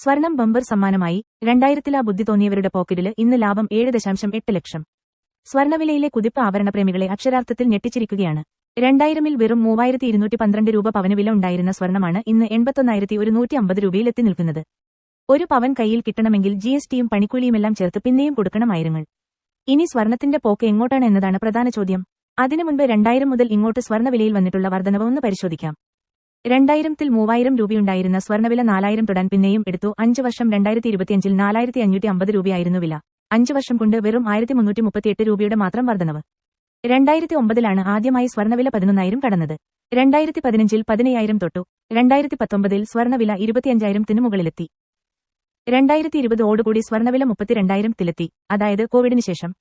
സ്വർണം ബമ്പർ സമ്മാനമായി 2000-ൽ ബുദ്ധി തോന്നിയവരുടെ പോക്കറ്റില് ഇന്ന് ലാഭം 7.8 ലക്ഷം. സ്വർണവിലയിലെ കുതിപ്പ് ആഭരണപ്രേമികളെ അക്ഷരാർത്ഥത്തിൽ ഞെട്ടിച്ചിരിക്കുകയാണ്. 2000-ൽ വെറും 3212 രൂപ പവന് വില ഉണ്ടായിരുന്ന സ്വർണമാണ് ഇന്ന് 81,150 രൂപയിൽ എത്തി നിൽക്കുന്നത്. ഒരു പവൻ കയ്യിൽ കിട്ടണമെങ്കിൽ GSTയും പണിക്കൂലിയുമെല്ലാം ചേർത്ത് പിന്നെയും കൊടുക്കണം ആയിരങ്ങൾ. ഇനി സ്വർണത്തിന്റെ പോക്ക് എങ്ങോട്ടാണ് എന്നതാണ് പ്രധാന ചോദ്യം. അതിനു മുൻപ് 2000 മുതൽ ഇങ്ങോട്ട് സ്വർണവിലയിൽ വന്നിട്ടുള്ള വർധനവ് ഒന്ന് പരിശോധിക്കാം. 2000-ൽ 3000 രൂപയുണ്ടായിരുന്ന സ്വർണവില 4000 തൊടാൻ പിന്നെയും എടുത്തു 5 വർഷം. 2025-ൽ 4550 രൂപയായിരുന്നു വില. 5 വർഷം കൊണ്ട് വെറും 1338 രൂപയുടെ മാത്രം വർധനവ്. 2009-ലാണ് ആദ്യമായി സ്വർണവില 11,000 കടന്നത്. 2015-ൽ 15,000 തൊട്ടു. 2019-ൽ സ്വർണവില 25,000-ന് മുകളിലെത്തി. 2020-ഓടുകൂടി സ്വർണവില 32,000-ത്തിലെത്തി, അതായത് കോവിഡിന് ശേഷം.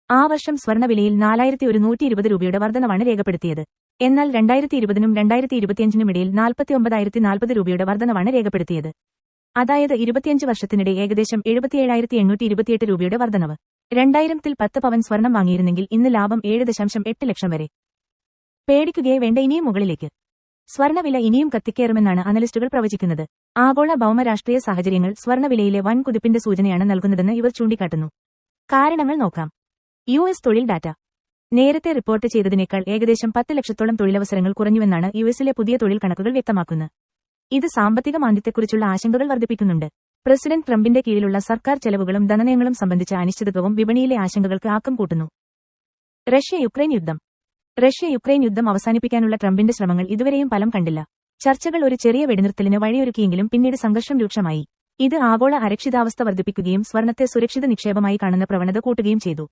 ആ വർഷം സ്വർണവിലയിൽ 4,120 രൂപയുടെ വർധനവാണ് രേഖപ്പെടുത്തിയത്. എന്നാൽ 2020-നും 2025-നും ഇടയിൽ 49,040 രൂപയുടെ വർധനവാണ് രേഖപ്പെടുത്തിയത്. അതായത് 25 വർഷത്തിനിടെ ഏകദേശം 77,828 രൂപയുടെ വർധനവ്. 2000-ൽ 10 പവൻ സ്വർണം വാങ്ങിയിരുന്നെങ്കിൽ ഇന്ന് ലാഭം 7.8 ലക്ഷം വരെ. പേടിക്കുകയേ വേണ്ട, ഇനിയും മുകളിലേക്ക്. സ്വർണവില ഇനിയും കത്തിക്കേറുമെന്നാണ് അനലിസ്റ്റുകൾ പ്രവചിക്കുന്നത്. ആഗോള ഭൗമരാഷ്ട്രീയ സാഹചര്യങ്ങൾ സ്വർണവിലയിലെ വൻ കുതിപ്പിന്റെ സൂചനയാണ് നൽകുന്നതെന്ന് ഇവർ ചൂണ്ടിക്കാട്ടുന്നു. കാരണങ്ങൾ നോക്കാം. US തൊഴിൽ ഡാറ്റ. നേരത്തെ റിപ്പോർട്ട് ചെയ്തതിനേക്കാൾ ഏകദേശം 10 ലക്ഷത്തോളം തൊഴിലവസരങ്ങൾ കുറഞ്ഞുവെന്നാണ് യുഎസിലെ പുതിയ തൊഴിൽ കണക്കുകൾ വ്യക്തമാക്കുന്നത്. ഇത് സാമ്പത്തിക മാന്ദ്യത്തെക്കുറിച്ചുള്ള ആശങ്കകൾ വർദ്ധിപ്പിക്കുന്നുണ്ട്. പ്രസിഡന്റ് ട്രംപിന്റെ കീഴിലുള്ള സർക്കാർ ചെലവുകളും ധനനയങ്ങളും സംബന്ധിച്ച അനിശ്ചിതത്വവും വിപണിയിലെ ആശങ്കകൾക്ക് ആക്കം കൂട്ടുന്നു. റഷ്യ-യുക്രൈൻ യുദ്ധം. റഷ്യ-യുക്രൈൻ യുദ്ധം അവസാനിപ്പിക്കാനുള്ള ട്രംപിന്റെ ശ്രമങ്ങൾ ഇതുവരെയും ഫലം കണ്ടില്ല. ചർച്ചകൾ ഒരു ചെറിയ വെടിനിർത്തലിന് വഴിയൊരുക്കിയെങ്കിലും പിന്നീട് സംഘർഷം രൂക്ഷമായി. ഇത് ആഗോള അരക്ഷിതാവസ്ഥ വർദ്ധിപ്പിക്കുകയും സ്വർണത്തെ സുരക്ഷിത നിക്ഷേപമായി കാണുന്ന പ്രവണത കൂട്ടുകയും ചെയ്തു.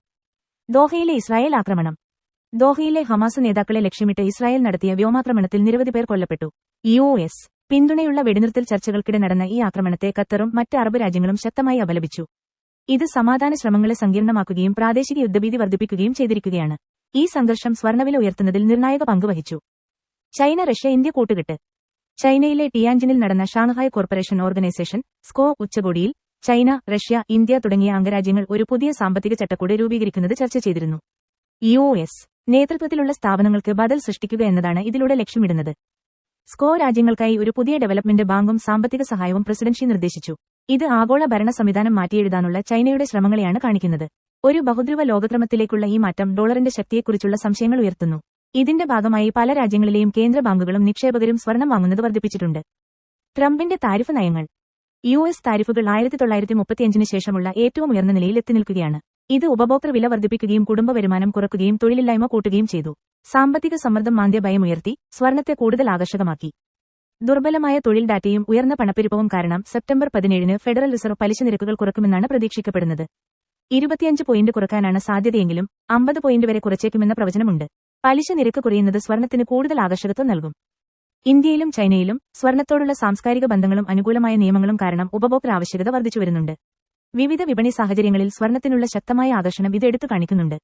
ദോഹയിലെ ഇസ്രായേൽ ആക്രമണം. ദോഹയിലെ ഹമാസ് നേതാക്കളെ ലക്ഷ്യമിട്ട് ഇസ്രായേൽ നടത്തിയ വ്യോമാക്രമണത്തിൽ നിരവധി പേർ കൊല്ലപ്പെട്ടു. US പിന്തുണയുള്ള വെടിനിർത്തൽ ചർച്ചകൾക്കിടെ നടന്ന ഈ ആക്രമണത്തെ ഖത്തറും മറ്റ് അറബ് രാജ്യങ്ങളും ശക്തമായി അപലപിച്ചു. ഇത് സമാധാന ശ്രമങ്ങളെ സങ്കീർണമാക്കുകയും പ്രാദേശിക യുദ്ധഭീതി വർദ്ധിപ്പിക്കുകയും ചെയ്തിരിക്കുകയാണ്. ഈ സംഘർഷം സ്വർണവില ഉയർത്തുന്നതിൽ നിർണായക പങ്ക് വഹിച്ചു. ചൈന റഷ്യ ഇന്ത്യ കൂട്ടുകെട്ട്. ചൈനയിലെ ടിയാൻജിനിൽ നടന്ന ഷാങ്ഹായ് കോർപ്പറേഷൻ ഓർഗനൈസേഷൻ സ്കോ ഉച്ചകോടിയിൽ ചൈന, റഷ്യ, ഇന്ത്യ തുടങ്ങിയ അംഗരാജ്യങ്ങൾ ഒരു പുതിയ സാമ്പത്തിക ചട്ടക്കൂട് രൂപീകരിക്കുന്നത് ചർച്ച ചെയ്തിരുന്നു. US നേതൃത്വത്തിലുള്ള സ്ഥാപനങ്ങൾക്ക് ബദൽ സൃഷ്ടിക്കുക എന്നതാണ് ഇതിലൂടെ ലക്ഷ്യമിടുന്നത്. സ്കോ രാജ്യങ്ങൾക്കായി ഒരു പുതിയ ഡെവലപ്മെന്റ് ബാങ്കും സാമ്പത്തിക സഹായവും പ്രസിഡൻസി നിർദ്ദേശിച്ചു. ഇത് ആഗോള ഭരണ സംവിധാനം മാറ്റിയെഴുതാനുള്ള ചൈനയുടെ ശ്രമങ്ങളെയാണ് കാണിക്കുന്നത്. ഒരു ബഹുദ്രുവ ലോകക്രമത്തിലേക്കുള്ള ഈ മാറ്റം ഡോളറിന്റെ ശക്തിയെക്കുറിച്ചുള്ള സംശയങ്ങൾ ഉയർത്തുന്നു. ഇതിന്റെ ഭാഗമായി പല രാജ്യങ്ങളിലെയും കേന്ദ്ര ബാങ്കുകളും നിക്ഷേപകരും സ്വർണം വാങ്ങുന്നത് വർദ്ധിപ്പിച്ചിട്ടുണ്ട്. ട്രംപിന്റെ താരിഫ് നയങ്ങൾ. US താരിഫുകൾ 1935-ന് ശേഷമുള്ള ഏറ്റവും ഉയർന്ന നിലയിൽ എത്തി നിൽക്കുകയാണ്. ഇത് ഉപഭോക്തൃ വില വർദ്ധിപ്പിക്കുകയും കുടുംബ വരുമാനം കുറയ്ക്കുകയും തൊഴിലില്ലായ്മ കൂട്ടുകയും ചെയ്തു. സാമ്പത്തിക സമ്മർദ്ദം മാന്ദ്യ ഭയമുയർത്തി, സ്വർണത്തെ കൂടുതൽ ആകർഷകമാക്കി. ദുർബലമായ തൊഴിൽ ഡാറ്റയും ഉയർന്ന പണപ്പെരുപ്പവും കാരണം സെപ്റ്റംബർ 17-ന് ഫെഡറൽ റിസർവ് പലിശ നിരക്കുകൾ കുറക്കുമെന്നാണ് പ്രതീക്ഷിക്കപ്പെടുന്നത്. 25 പോയിന്റ് കുറക്കാനാണ് സാധ്യതയെങ്കിലും 50 പോയിന്റ് വരെ കുറച്ചേക്കുമെന്ന പ്രവചനമുണ്ട്. പലിശ നിരക്ക് കുറയുന്നത് സ്വർണത്തിന് കൂടുതൽ ആകർഷകത്വം നൽകും. ഇന്ത്യയിലും ചൈനയിലും സ്വർണത്തോടുള്ള സാംസ്കാരിക ബന്ധങ്ങളും അനുകൂലമായ നിയമങ്ങളും കാരണം ഉപഭോക്തൃ ആവശ്യകത വർദ്ധിച്ചുവരുന്നുണ്ട്. വിവിധ വിപണി സാഹചര്യങ്ങളിൽ സ്വർണത്തിനുള്ള ശക്തമായ ആകർഷണം ഇത് എടുത്തു കാണിക്കുന്നുണ്ട്.